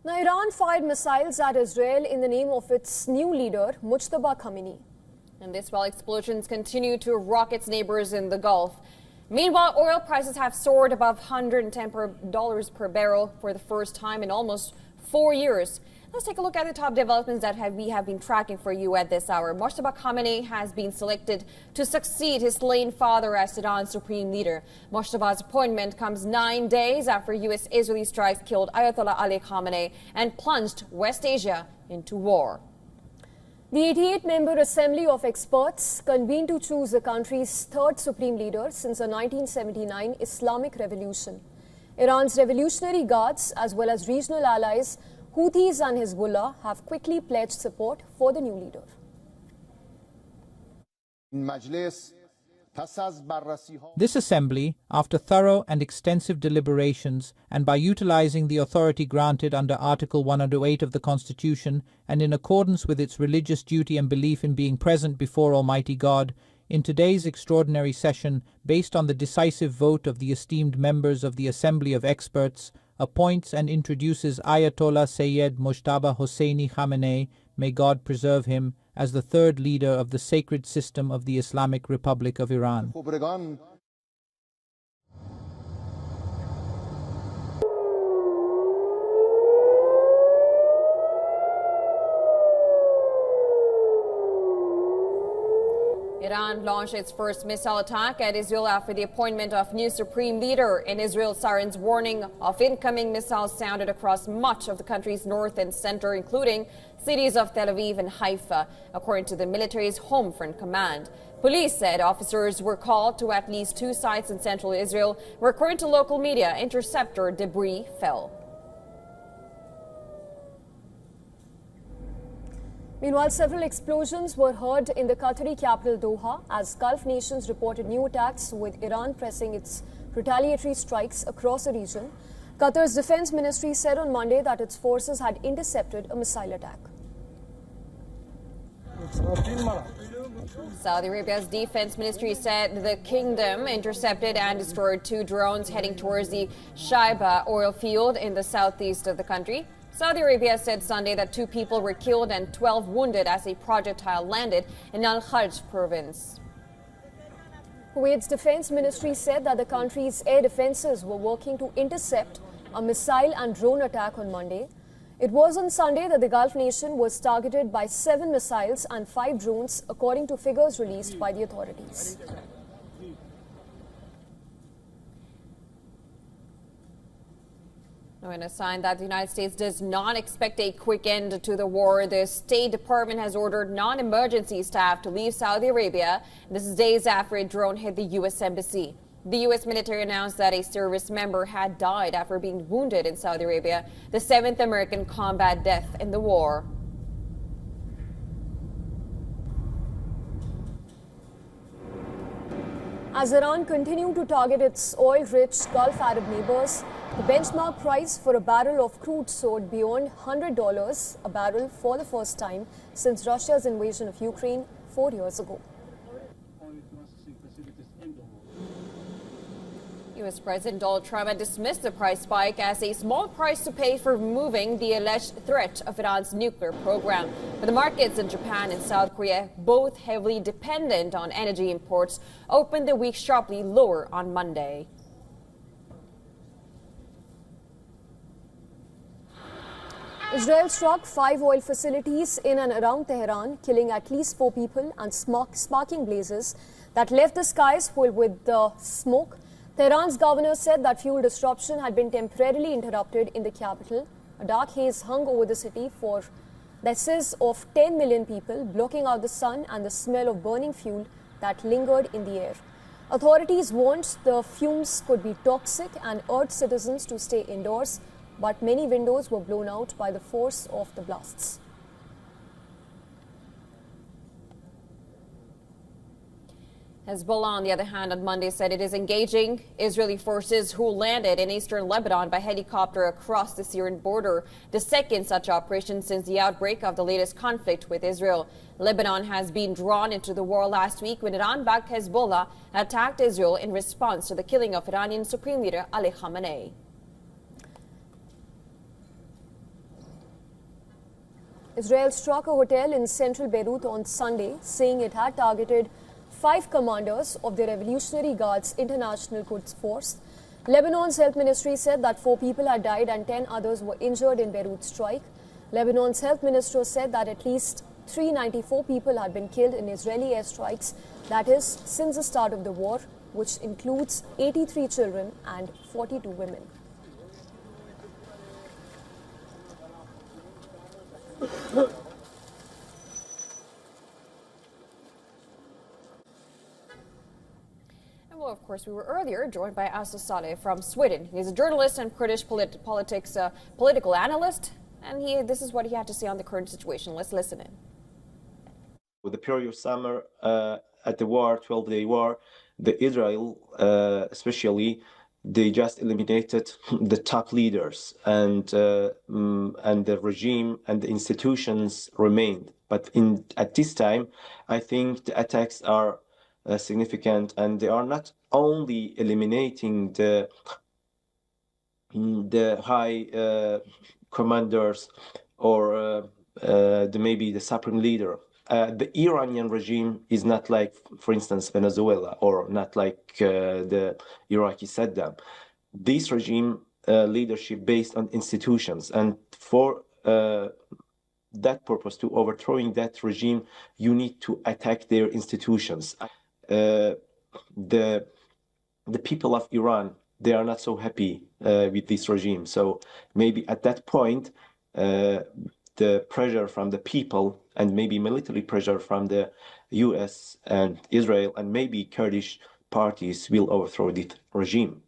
Now, Iran fired missiles at Israel in the name of its new leader, Mojtaba Khamenei. And this while explosions continue to rock its neighbors in the Gulf. Meanwhile, oil prices have soared above $110 per barrel for the first time in almost 4 years. Let's take a look at the top developments that we have been tracking for you at this hour. Mojtaba Khamenei has been selected to succeed his slain father as Iran's supreme leader. Mojtaba's appointment comes 9 days after U.S.-Israeli strikes killed Ayatollah Ali Khamenei and plunged West Asia into war. The 88-member Assembly of Experts convened to choose the country's third supreme leader since the 1979 Islamic Revolution. Iran's Revolutionary Guards, as well as regional allies, Houthis and Hezbollah, have quickly pledged support for the new leader. This assembly, after thorough and extensive deliberations and by utilizing the authority granted under Article 108 of the Constitution and in accordance with its religious duty and belief in being present before Almighty God, in today's extraordinary session, based on the decisive vote of the esteemed members of the Assembly of Experts, appoints and introduces Ayatollah Sayyid Mojtaba Khamenei, may God preserve him, as the third leader of the sacred system of the Islamic Republic of Iran. Iran launched its first missile attack at Israel after the appointment of new supreme leader. In Israel, sirens warning of incoming missiles sounded across much of the country's north and center, including cities of Tel Aviv and Haifa, according to the military's Home Front Command. Police said officers were called to at least 2 sites in central Israel where, according to local media, interceptor debris fell. Meanwhile, several explosions were heard in the Qatari capital Doha as Gulf nations reported new attacks, with Iran pressing its retaliatory strikes across the region. Qatar's defense ministry said on Monday that its forces had intercepted a missile attack. Saudi Arabia's defense ministry said the kingdom intercepted and destroyed 2 drones heading towards the Shaiba oil field in the southeast of the country. Saudi Arabia said Sunday that 2 people were killed and 12 wounded as a projectile landed in Al-Kharj province. Kuwait's defense ministry said that the country's air defenses were working to intercept a missile and drone attack on Monday. It was on Sunday that the Gulf nation was targeted by 7 missiles and 5 drones, according to figures released by the authorities. In a sign that the United States does not expect a quick end to the war, the State Department has ordered non-emergency staff to leave Saudi Arabia. This is days after a drone hit the U.S. Embassy. The U.S. military announced that a service member had died after being wounded in Saudi Arabia, the 7th American combat death in the war. As Iran continued to target its oil-rich Gulf Arab neighbors, the benchmark price for a barrel of crude soared beyond $100 a barrel for the first time since Russia's invasion of Ukraine 4 years ago. U.S. President Donald Trump had dismissed the price spike as a small price to pay for removing the alleged threat of Iran's nuclear program. But the markets in Japan and South Korea, both heavily dependent on energy imports, opened the week sharply lower on Monday. Israel struck 5 oil facilities in and around Tehran, killing at least 4 people and sparking blazes that left the skies filled with smoke. Tehran's governor said that fuel disruption had been temporarily interrupted in the capital. A dark haze hung over the city for the excess of 10 million people, blocking out the sun and the smell of burning fuel that lingered in the air. Authorities warned the fumes could be toxic and urged citizens to stay indoors, but many windows were blown out by the force of the blasts. Hezbollah, on the other hand, on Monday said it is engaging Israeli forces who landed in eastern Lebanon by helicopter across the Syrian border, the second such operation since the outbreak of the latest conflict with Israel. Lebanon has been drawn into the war last week when Iran-backed Hezbollah attacked Israel in response to the killing of Iranian Supreme Leader Ali Khamenei. Israel struck a hotel in central Beirut on Sunday, saying it had targeted 5 commanders of the Revolutionary Guard's International Quds Force. Lebanon's health ministry said that 4 people had died and 10 others were injured in Beirut's strike. Lebanon's health minister said that at least 394 people had been killed in Israeli airstrikes, that is, since the start of the war, which includes 83 children and 42 women. Well, of course, we were earlier joined by Salvo from Sweden. He's a journalist and Kurdish political analyst, and this is what he had to say on the current situation. Let's listen in. With the period of summer at the war, 12-day war, the Israel, especially, they just eliminated the top leaders, and the regime and the institutions remained. But at this time, I think the attacks are significant, and they are not only eliminating the high commanders or maybe the supreme leader. The Iranian regime is not like, for instance, Venezuela, or not like the Iraqi Saddam. This regime leadership based on institutions, and for that purpose, to overthrowing that regime, you need to attack their institutions. The people of Iran, they are not so happy with this regime. So maybe at that point, the pressure from the people and maybe military pressure from the US and Israel and maybe Kurdish parties will overthrow this regime.